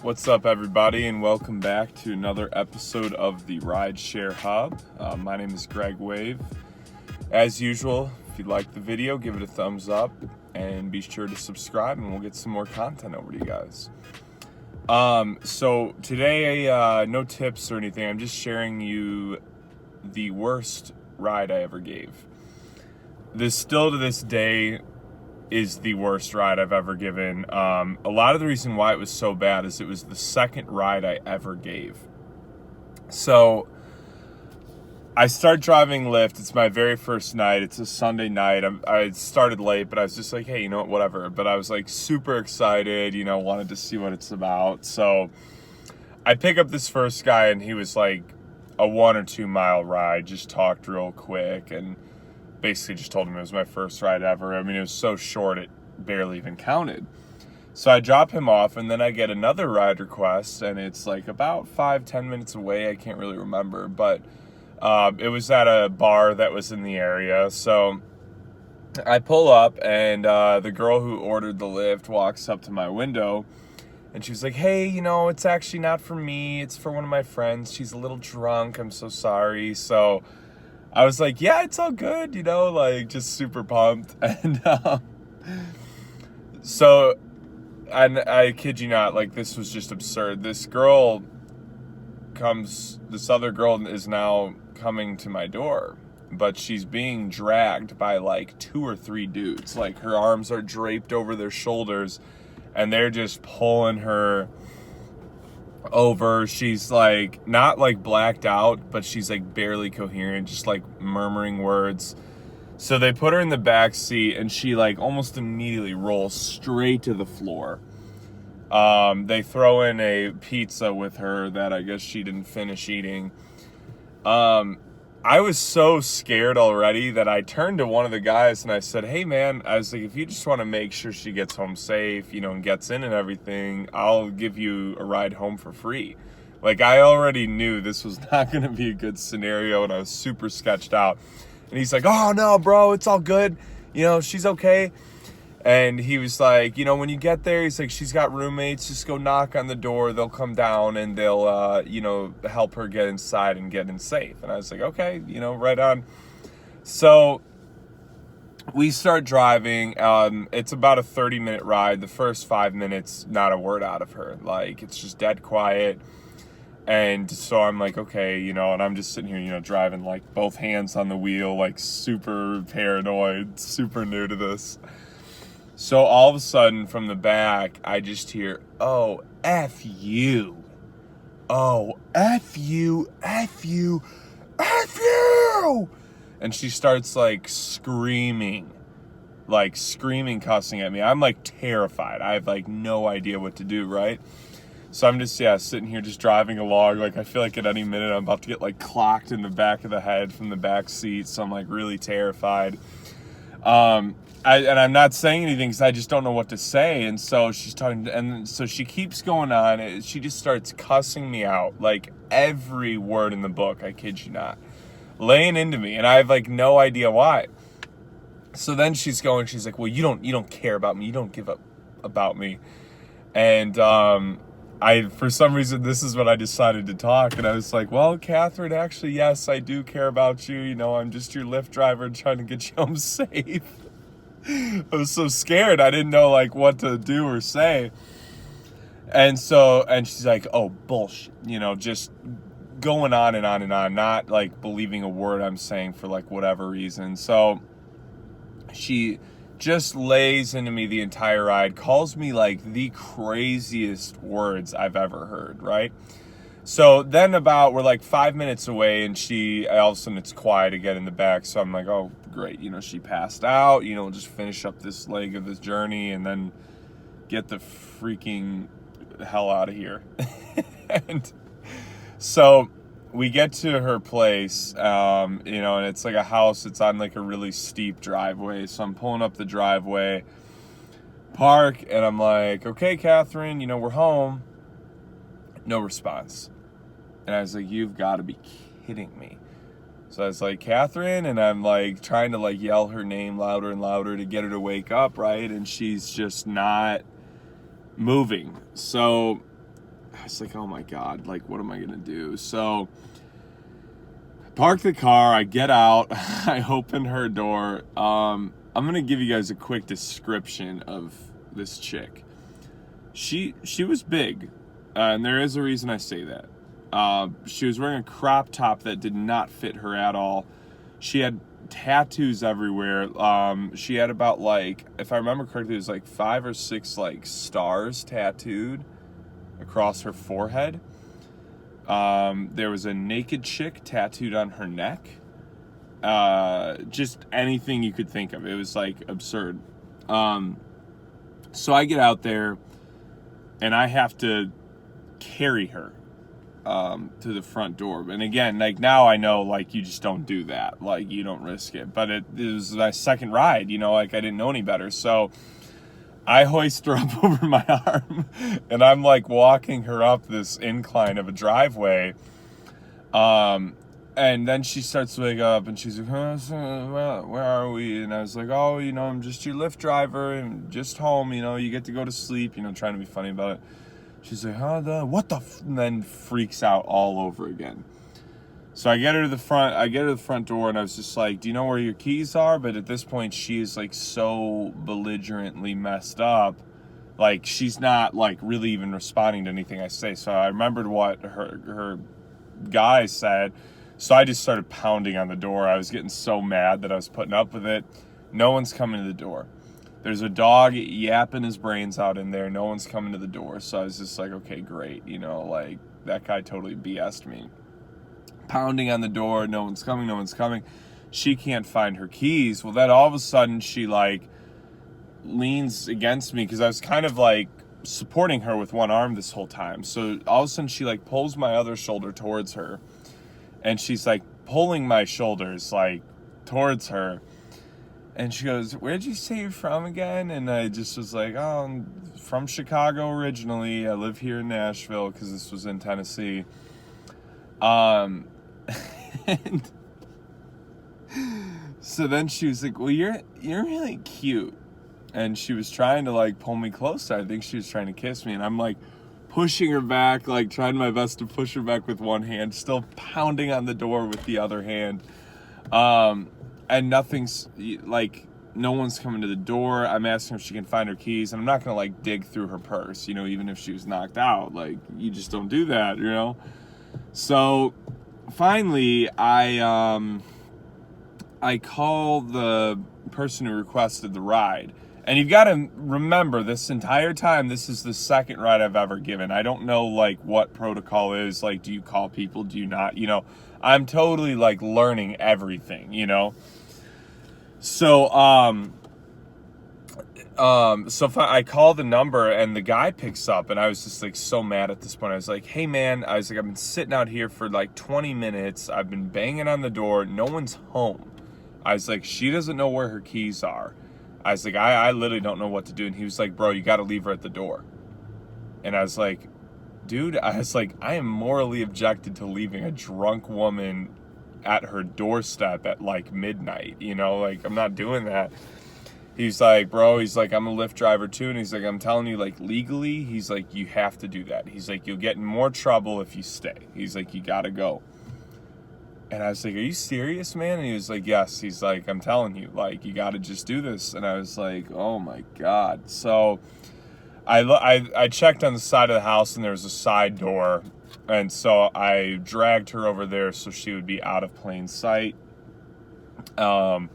What's up, everybody, and welcome back to another episode of the Rideshare Hub. My name is Greg Wave. As usual, if you like the video, give it a thumbs up and be sure to subscribe, and we'll get some more content over to you guys. So today, no tips or anything. I'm just sharing you the worst ride I ever gave. This still to this day is the worst ride I've ever given. A lot of the reason why it was so bad is it was the second ride I ever gave. So I start driving Lyft. It's my very first night. It's a Sunday night. I started late, but I was just like, hey, you know what, whatever. But I was like super excited, wanted to see what it's about. So I pick up this first guy, and he was like a 1 or 2 mile ride, just talked real quick and basically just told him it was my first ride ever. I mean, it was so short it barely even counted. So I drop him off, and then I get another ride request, and it's like about 5-10 minutes away. I can't really remember, but it was at a bar that was in the area. So I pull up, and the girl who ordered the Lyft walks up to my window, and she was like, hey, it's actually not for me. It's for one of my friends. She's a little drunk. I'm so sorry. So I was like, yeah, it's all good, just super pumped. And so, and I kid you not, this was just absurd. This other girl is now coming to my door, but she's being dragged by 2 or 3 dudes. Her arms are draped over their shoulders, and they're just pulling her over. She's not blacked out, but she's barely coherent, just murmuring words. So they put her in the back seat, and she almost immediately rolls straight to the floor. They throw in a pizza with her that I guess she didn't finish eating. I was so scared already that I turned to one of the guys and I said, hey man, I was like, if you just want to make sure she gets home safe, and gets in and everything, I'll give you a ride home for free. I already knew this was not going to be a good scenario, and I was super sketched out. And he's like, oh no, bro, it's all good. She's okay. And he was like, when you get there, he's like, she's got roommates, just go knock on the door. They'll come down and they'll, help her get inside and get in safe. And I was like, okay, right on. So we start driving. It's about a 30-minute ride. The first 5 minutes, not a word out of her. It's just dead quiet. And so I'm like, okay, and I'm just sitting here, driving both hands on the wheel, super paranoid, super new to this. So all of a sudden, from the back, I just hear, oh, F you. Oh, F you, F you, F you. And she starts, screaming, cussing at me. I'm, terrified. I have, no idea what to do, right? So I'm just, sitting here just driving along. I feel like at any minute I'm about to get, clocked in the back of the head from the back seat. So I'm, really terrified. I'm not saying anything because I just don't know what to say. And so she's talking, and so she keeps going on. She just starts cussing me out, every word in the book. I kid you not, laying into me, and I have no idea why. So then she's like, well, you don't care about me. You don't give up about me. And for some reason, this is when I decided to talk, and I was like, well, Catherine, actually, yes, I do care about you. I'm just your Lyft driver trying to get you home safe. I was so scared. I didn't know what to do or say. And she's like, oh, bullshit, just going on and on and on, not believing a word I'm saying for whatever reason. So she just lays into me the entire ride, calls me the craziest words I've ever heard, right? So then we're 5 minutes away, and all of a sudden it's quiet again in the back. So I'm like, oh, great. She passed out, we'll just finish up this leg of this journey and then get the freaking hell out of here. And so we get to her place, and it's a house. It's on a really steep driveway. So I'm pulling up the driveway, park, and I'm like, okay, Catherine, we're home. No response. And I was like, you've got to be kidding me. So I was like, Catherine, and I'm trying to yell her name louder and louder to get her to wake up, right? And she's just not moving. So was like, oh my God, like, what am I gonna do? So park the car, I get out, I open her door. I'm gonna give you guys a quick description of this chick. She was big, and there is a reason I say that. She was wearing a crop top that did not fit her at all. She had tattoos everywhere. She had about, like, if I remember correctly, it was like 5 or 6 like stars tattooed across her forehead. There was a naked chick tattooed on her neck. Just anything you could think of. It was like absurd. So I get out there and I have to carry her to the front door. And again, like, now I know, like, you just don't do that. Like, you don't risk it. But it was my second ride, you know, like, I didn't know any better. So I hoist her up over my arm, and I'm, like, walking her up this incline of a driveway. And then she starts to wake up, and she's like, where are we? And I was like, oh, you know, I'm just your Lyft driver, and just home, you know, you get to go to sleep, you know, trying to be funny about it. She's like, what the and then freaks out all over again. So I get her to the front door, and I was just like, do you know where your keys are? But at this point, she is, like, so belligerently messed up. Like, she's not, like, really even responding to anything I say. So I remembered what her guy said. So I just started pounding on the door. I was getting so mad that I was putting up with it. No one's coming to the door. There's a dog yapping his brains out in there. No one's coming to the door. So I was just like, okay, great. You know, like, that guy totally BS'd me. Pounding on the door. No one's coming. She can't find her keys. Well, then all of a sudden she, like, leans against me because I was kind of, like, supporting her with one arm this whole time. So all of a sudden she, like, pulls my other shoulder towards her. And she's, like, pulling my shoulders, like, towards her. And she goes, where'd you say you're from again? And I just was like, oh, I'm from Chicago originally. I live here in Nashville, because this was in Tennessee. And so then she was like, well, you're really cute. And she was trying to, like, pull me closer. I think she was trying to kiss me. And I'm, like, pushing her back, like, trying my best to push her back with one hand, still pounding on the door with the other hand. And nothing's, like, no one's coming to the door. I'm asking if she can find her keys. And I'm not going to, like, dig through her purse, you know, even if she was knocked out. Like, you just don't do that, you know? So, finally, I call the person who requested the ride. And you've got to remember, this entire time, this is the second ride I've ever given. I don't know, like, what protocol is. Like, do you call people? Do you not? You know, I'm totally, like, learning everything, you know? So, I call the number, and the guy picks up, and I was just, like, so mad at this point. I was like, hey, man, I was like, I've been sitting out here for, like, 20 minutes. I've been banging on the door. No one's home. I was like, she doesn't know where her keys are. I was like, I literally don't know what to do. And he was like, bro, you got to leave her at the door. And I was like, dude, I am morally objected to leaving a drunk woman at her doorstep at, like, midnight, you know, like, I'm not doing that. He's like, bro, he's like, I'm a Lyft driver too. And he's like, I'm telling you, like, legally, he's like, you have to do that. He's like, you'll get in more trouble if you stay. He's like, you got to go. And I was like, are you serious, man? And he was like, yes. He's like, I'm telling you, like, you got to just do this. And I was like, oh my God. So I checked on the side of the house, and there was a side door. And so I dragged her over there so she would be out of plain sight. And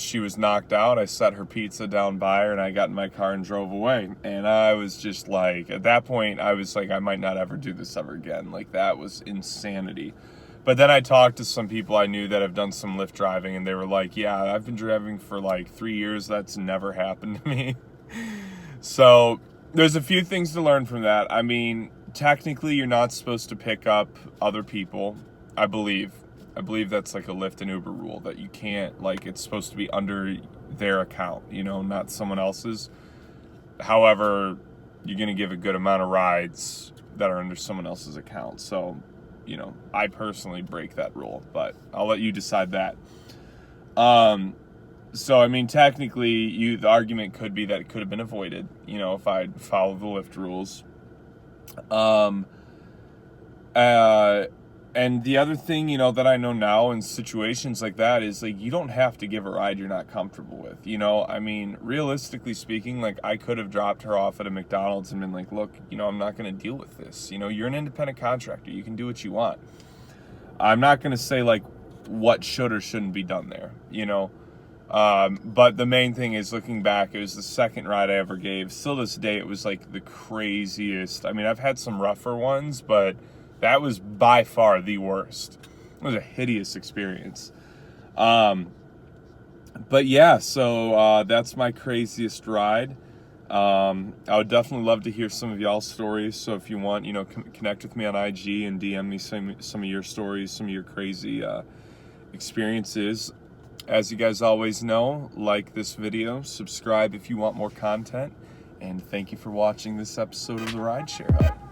she was knocked out. I set her pizza down by her, and I got in my car and drove away. And I was just like, at that point, I was like, I might not ever do this ever again. Like, that was insanity. But then I talked to some people I knew that have done some Lyft driving, and they were like, yeah, I've been driving for like 3 years. That's never happened to me. So there's a few things to learn from that. I mean, technically, you're not supposed to pick up other people, I believe. I believe that's like a Lyft and Uber rule, that you can't, like, it's supposed to be under their account, you know, not someone else's. However, you're going to give a good amount of rides that are under someone else's account. So, you know, I personally break that rule, but I'll let you decide that. So, I mean, technically, the argument could be that it could have been avoided, you know, if I'd followed the Lyft rules. Um, and the other thing, you know, that I know now in situations like that is, like, you don't have to give a ride you're not comfortable with, you know? I mean, realistically speaking, like, I could have dropped her off at a McDonald's and been like, look, you know, I'm not going to deal with this. You know, you're an independent contractor. You can do what you want. I'm not going to say, like, what should or shouldn't be done there, you know? But the main thing is, looking back, it was the second ride I ever gave. Still to this day, it was like the craziest. I mean, I've had some rougher ones, but that was by far the worst. It was a hideous experience. But yeah, so that's my craziest ride. I would definitely love to hear some of y'all's stories. So if you want, you know, connect with me on IG and DM me some of your stories, some of your crazy experiences. As you guys always know, like this video, subscribe if you want more content, and thank you for watching this episode of the Rideshare Hut.